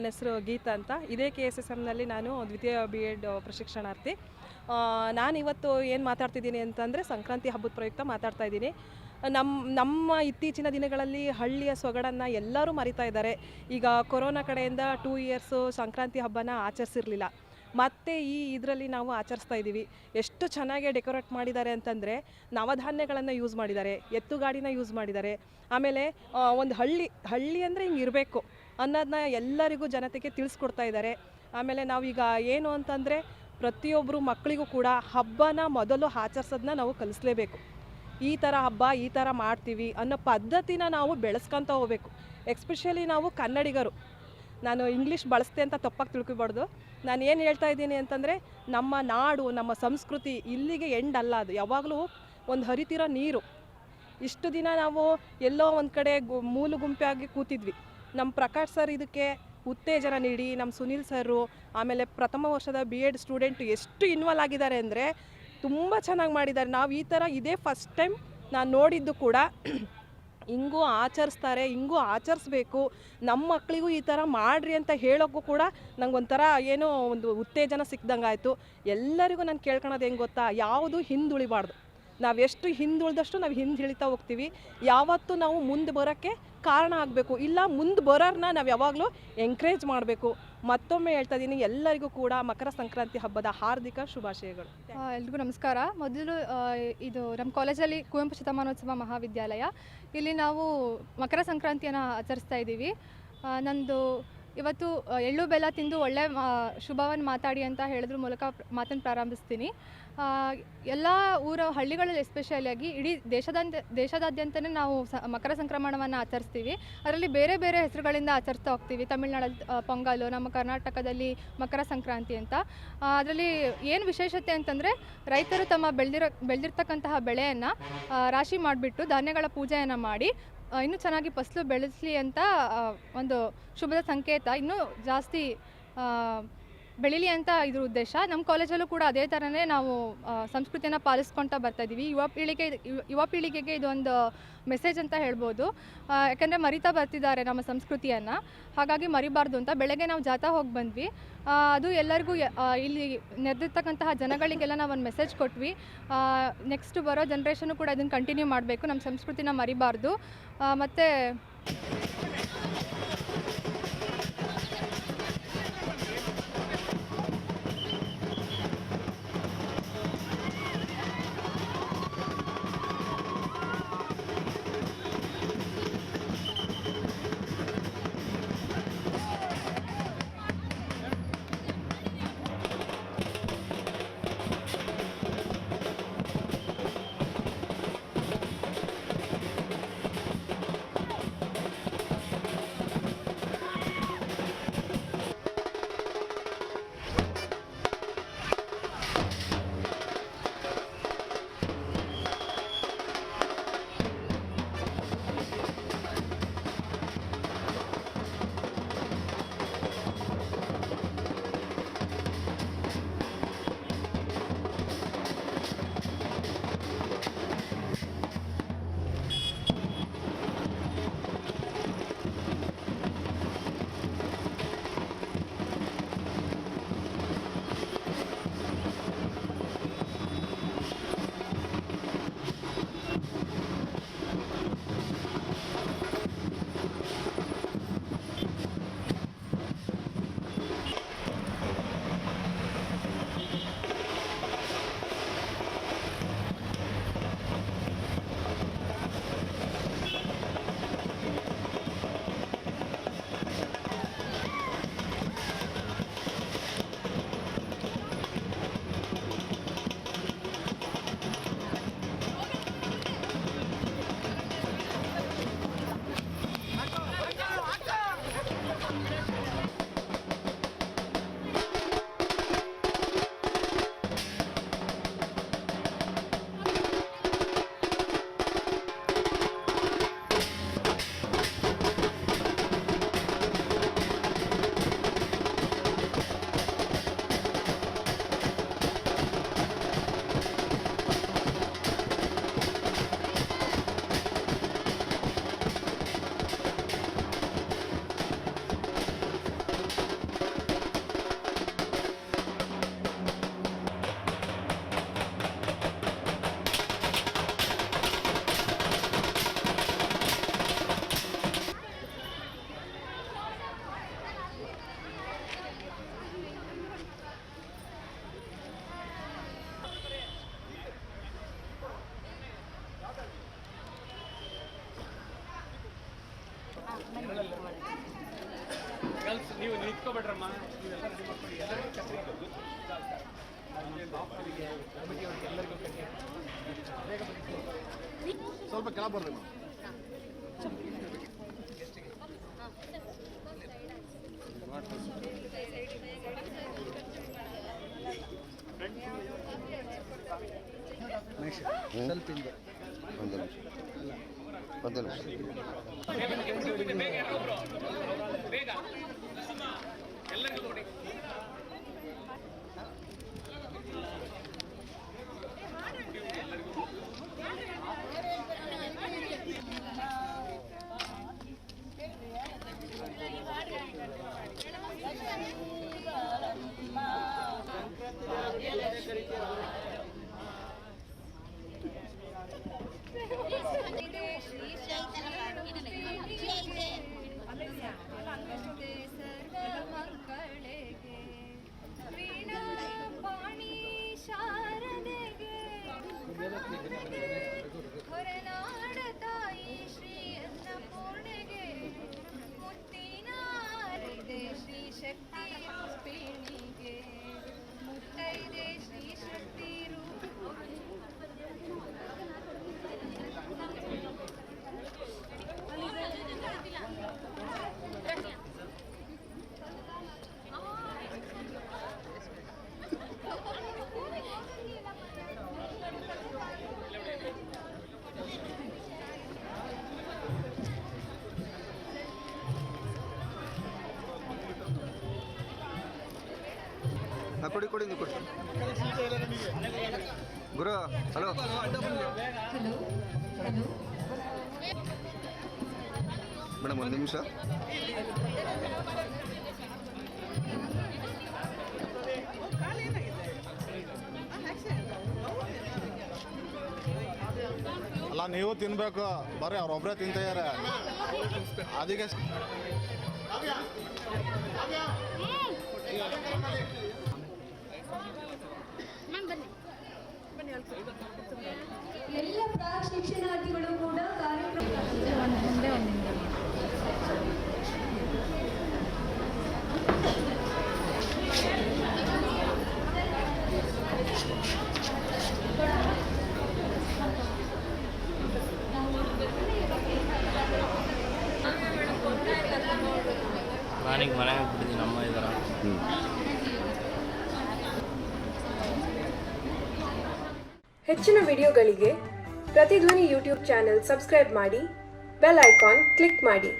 ನನ್ನ ಹೆಸರು ಗೀತಾ ಅಂತ. ಇದೇ KSSMನಲ್ಲಿ ನಾನು ದ್ವಿತೀಯ B.Ed ಪ್ರಶಿಕ್ಷಣಾರ್ಥಿ. ನಾನಿವತ್ತು ಏನು ಮಾತಾಡ್ತಿದ್ದೀನಿ ಅಂತಂದರೆ ಸಂಕ್ರಾಂತಿ ಹಬ್ಬದ ಪ್ರಯುಕ್ತ ಮಾತಾಡ್ತಾ ಇದ್ದೀನಿ. ನಮ್ಮ ಇತ್ತೀಚಿನ ದಿನಗಳಲ್ಲಿ ಹಳ್ಳಿಯ ಸೊಗಡನ್ನು ಎಲ್ಲರೂ ಮರಿತಾ ಇದ್ದಾರೆ. ಈಗ ಕೊರೋನಾ ಕಡೆಯಿಂದ 2 ಇಯರ್ಸು ಸಂಕ್ರಾಂತಿ ಹಬ್ಬನ ಆಚರಿಸಿರಲಿಲ್ಲ. ಮತ್ತು ಇದರಲ್ಲಿ ನಾವು ಆಚರಿಸ್ತಾ ಇದ್ದೀವಿ. ಎಷ್ಟು ಚೆನ್ನಾಗಿ ಡೆಕೋರೇಟ್ ಮಾಡಿದ್ದಾರೆ ಅಂತಂದರೆ ನವಧಾನ್ಯಗಳನ್ನು ಯೂಸ್ ಮಾಡಿದ್ದಾರೆ, ಎತ್ತುಗಾಡಿನ ಯೂಸ್ ಮಾಡಿದ್ದಾರೆ. ಆಮೇಲೆ ಒಂದು ಹಳ್ಳಿ ಅಂದರೆ ಹಿಂಗೆ ಇರಬೇಕು ಅನ್ನೋದನ್ನ ಎಲ್ಲರಿಗೂ ಜನತೆಗೆ ತಿಳಿಸ್ಕೊಡ್ತಾ ಇದ್ದಾರೆ. ಆಮೇಲೆ ನಾವೀಗ ಏನು ಅಂತಂದರೆ ಪ್ರತಿಯೊಬ್ಬರು ಮಕ್ಕಳಿಗೂ ಕೂಡ ಹಬ್ಬನ ಮೊದಲು ಆಚರಿಸೋದನ್ನ ನಾವು ಕಲಿಸ್ಲೇಬೇಕು. ಈ ಥರ ಹಬ್ಬ ಈ ಥರ ಮಾಡ್ತೀವಿ ಅನ್ನೋ ಪದ್ಧತಿನ ನಾವು ಬೆಳೆಸ್ಕೊತ ಹೋಗ್ಬೇಕು. ಎಸ್ಪೆಷಲಿ ನಾವು ಕನ್ನಡಿಗರು. ನಾನು ಇಂಗ್ಲೀಷ್ ಬಳಸ್ತೆ ಅಂತ ತಪ್ಪಾಗಿ ತಿಳ್ಕೊಬಾರ್ದು. ನಾನು ಏನು ಹೇಳ್ತಾ ಇದ್ದೀನಿ ಅಂತಂದರೆ ನಮ್ಮ ನಾಡು, ನಮ್ಮ ಸಂಸ್ಕೃತಿ ಇಲ್ಲಿಗೆ ಎಂಡ್ ಅಲ್ಲ. ಅದು ಯಾವಾಗಲೂ ಒಂದು ಹರಿತಿರೋ ನೀರು. ಇಷ್ಟು ದಿನ ನಾವು ಎಲ್ಲೋ ಒಂದು ಕಡೆ ಮೂಲು ಗುಂಪಾಗಿ ಕೂತಿದ್ವಿ. ನಮ್ಮ ಪ್ರಕಾಶ್ ಸರ್ ಇದಕ್ಕೆ ಉತ್ತೇಜನ ನೀಡಿ, ನಮ್ಮ ಸುನೀಲ್ ಸರು, ಆಮೇಲೆ ಪ್ರಥಮ ವರ್ಷದ B.Ed ಸ್ಟೂಡೆಂಟ್ ಎಷ್ಟು ಇನ್ವಾಲ್ವ್ ಆಗಿದ್ದಾರೆ ಅಂದರೆ ತುಂಬ ಚೆನ್ನಾಗಿ ಮಾಡಿದ್ದಾರೆ. ನಾವು ಈ ಥರ ಇದೇ ಫಸ್ಟ್ ಟೈಮ್ ನಾನು ನೋಡಿದ್ದು ಕೂಡ. ಹಿಂಗೂ ಆಚರಿಸ್ತಾರೆ, ಹಿಂಗೂ ಆಚರಿಸ್ಬೇಕು, ನಮ್ಮ ಮಕ್ಕಳಿಗೂ ಈ ಥರ ಮಾಡಿರಿ ಅಂತ ಹೇಳೋಕ್ಕೂ ಕೂಡ ನಂಗೊಂಥರ ಏನೋ ಒಂದು ಉತ್ತೇಜನ ಸಿಕ್ದಂಗೆ ಆಯಿತು. ಎಲ್ಲರಿಗೂ ನಾನು ಕೇಳ್ಕೊಳೋದು ಹೆಂಗೆ ಗೊತ್ತಾ, ಯಾವುದು ಹಿಂದುಳಿಬಾರ್ದು. ನಾವೆಷ್ಟು ಹಿಂದುಳಿದಷ್ಟು ನಾವು ಹಿಂದುಳಿತಾ ಹೋಗ್ತೀವಿ. ಯಾವತ್ತೂ ನಾವು ಮುಂದೆ ಬರೋಕ್ಕೆ ಕಾರಣ ಆಗಬೇಕು, ಇಲ್ಲ ಮುಂದೆ ಬರೋರನ್ನ ನಾವು ಯಾವಾಗಲೂ ಎಂಕರೇಜ್ ಮಾಡಬೇಕು. ಮತ್ತೊಮ್ಮೆ ಹೇಳ್ತಾ ಇದ್ದೀನಿ, ಎಲ್ಲರಿಗೂ ಕೂಡ ಮಕರ ಸಂಕ್ರಾಂತಿ ಹಬ್ಬದ ಹಾರ್ದಿಕ ಶುಭಾಶಯಗಳು. ಎಲ್ರಿಗೂ ನಮಸ್ಕಾರ. ಮೊದಲು ಇದು ನಮ್ಮ ಕಾಲೇಜಲ್ಲಿ ಕುವೆಂಪು ಶತಮಾನೋತ್ಸವ ಮಹಾವಿದ್ಯಾಲಯ, ಇಲ್ಲಿ ನಾವು ಮಕರ ಸಂಕ್ರಾಂತಿಯನ್ನು ಆಚರಿಸ್ತಾ ಇದ್ದೀವಿ. ನಂದು ಇವತ್ತು ಎಳ್ಳು ಬೆಲ್ಲ ತಿಂದು ಒಳ್ಳೆ ಶುಭವನ್ನು ಮಾತಾಡಿ ಅಂತ ಹೇಳೋದ್ರ ಮೂಲಕ ಮಾತನ್ನು ಪ್ರಾರಂಭಿಸ್ತೀನಿ. ಎಲ್ಲ ಹಳ್ಳಿಗಳಲ್ಲಿ ಎಸ್ಪೆಷಲಿಯಾಗಿ ಇಡೀ ದೇಶದಾದ್ಯಂತನೇ ನಾವು ಮಕರ ಸಂಕ್ರಮಣವನ್ನು ಆಚರಿಸ್ತೀವಿ. ಅದರಲ್ಲಿ ಬೇರೆ ಬೇರೆ ಹೆಸರುಗಳಿಂದ ಆಚರಿಸ್ತಾ ಹೋಗ್ತೀವಿ. ತಮಿಳ್ನಾಡಲ್ಲಿ ಪೊಂಗಲು, ನಮ್ಮ ಕರ್ನಾಟಕದಲ್ಲಿ ಮಕರ ಸಂಕ್ರಾಂತಿ ಅಂತ. ಅದರಲ್ಲಿ ಏನು ವಿಶೇಷತೆ ಅಂತಂದರೆ ರೈತರು ತಮ್ಮ ಬೆಳೆದಿರ್ತಕ್ಕಂತಹ ಬೆಳೆಯನ್ನು ರಾಶಿ ಮಾಡಿಬಿಟ್ಟು ಧಾನ್ಯಗಳ ಪೂಜೆಯನ್ನು ಮಾಡಿ ಇನ್ನೂ ಚೆನ್ನಾಗಿ ಫಸಲು ಬೆಳೆಸಲಿ ಅಂತ ಒಂದು ಶುಭದ ಸಂಕೇತ, ಇನ್ನೂ ಜಾಸ್ತಿ ಬೆಳೀಲಿ ಅಂತ ಇದ್ರ ಉದ್ದೇಶ. ನಮ್ಮ ಕಾಲೇಜಲ್ಲೂ ಕೂಡ ಅದೇ ಥರನೇ ನಾವು ಸಂಸ್ಕೃತಿಯನ್ನು ಪಾಲಿಸ್ಕೊಳ್ತಾ ಬರ್ತಾಯಿದ್ದೀವಿ. ಯುವ ಪೀಳಿಗೆಗೆ ಇದೊಂದು ಮೆಸೇಜ್ ಅಂತ ಹೇಳ್ಬೋದು. ಯಾಕೆಂದರೆ ಮರಿತಾ ಬರ್ತಿದ್ದಾರೆ ನಮ್ಮ ಸಂಸ್ಕೃತಿಯನ್ನು, ಹಾಗಾಗಿ ಮರಿಬಾರ್ದು ಅಂತ ಬೆಳಗ್ಗೆ ನಾವು ಜಾಥಾ ಹೋಗಿ ಬಂದ್ವಿ. ಅದು ಎಲ್ಲರಿಗೂ ಇಲ್ಲಿ ನೆರೆದಿರ್ತಕ್ಕಂತಹ ಜನಗಳಿಗೆಲ್ಲ ನಾವು ಒಂದು ಮೆಸೇಜ್ ಕೊಟ್ವಿ. ನೆಕ್ಸ್ಟ್ ಬರೋ ಜನ್ರೇಷನ್ನು ಕೂಡ ಇದನ್ನು ಕಂಟಿನ್ಯೂ ಮಾಡಬೇಕು, ನಮ್ಮ ಸಂಸ್ಕೃತಿನ ಮರಿಬಾರ್ದು. ಮತ್ತು ನೀವು ನಿಂತ್ಕೊಬೇಡ್ರಮ್ಮ, ನೀವೆಲ್ಲ ರೆಡಿ ಮಾಡ್ಕೊಳ್ಳಿ, ಎಲ್ಲರಿಗೂ ಛತ್ರಿ ಇರೋದು. ಎಲ್ಲರಿಗೂ ಬೇಗ ಸ್ವಲ್ಪ ಕೆಳಗೆ ಬರಬೇಕು. ಸ್ವಲ್ಪ ಹಿಂದೆ ಒಂದು ನಿಮಿಷ. ಬೇಗ ಎಲ್ಲರಿಗೂ ಕೊಡಿ. ಹೊರನಾಡ ತಾಯಿ ಶ್ರೀ ಅನ್ನಪೂರ್ಣೆಗೆ ಮುತ್ತಿನಾರಿದೆ ಶ್ರೀ ಶಕ್ತಿ ರೂಪಿಣಿಗೆ ಮುತ್ತೈದೆ ಶ್ರೀ ಶಕ್ತಿ ಕೊಡಿ ನೀವು ಕೊಡಿ ಗುರು. ಹಲೋ ಮೇಡಮ್, ಒಂದು ನಿಮಿಷ. ಅಲ್ಲ, ನೀವು ತಿನ್ಬೇಕು, ಬರ್ರಿ, ಅವ್ರೊಬ್ಬರೇ ತಿಂತಿದ್ದಾರೆ. ಅದಕ್ಕೆ ಎಲ್ಲ ಪ್ರಾಕ್ ಶಿಕ್ಷಣಾರ್ಥಿಗಳು ಕೂಡ ಕಾರ್ಯಕ್ರಮ ನಾನೀಗ ಮನೆಗೆ ಬಿಟ್ಟಿದ್ದೀನಿ, ಅಮ್ಮ ಇದ್ದಾರ. ಹೆಚ್ಚಿನ ವಿಡಿಯೋಗಳಿಗೆ ಪ್ರತಿಧ್ವನಿ ಯೂಟ್ಯೂಬ್ ಚಾನೆಲ್ ಸಬ್ಸ್ಕ್ರೈಬ್ ಮಾಡಿ, ಬೆಲ್ ಐಕಾನ್ ಕ್ಲಿಕ್ ಮಾಡಿ.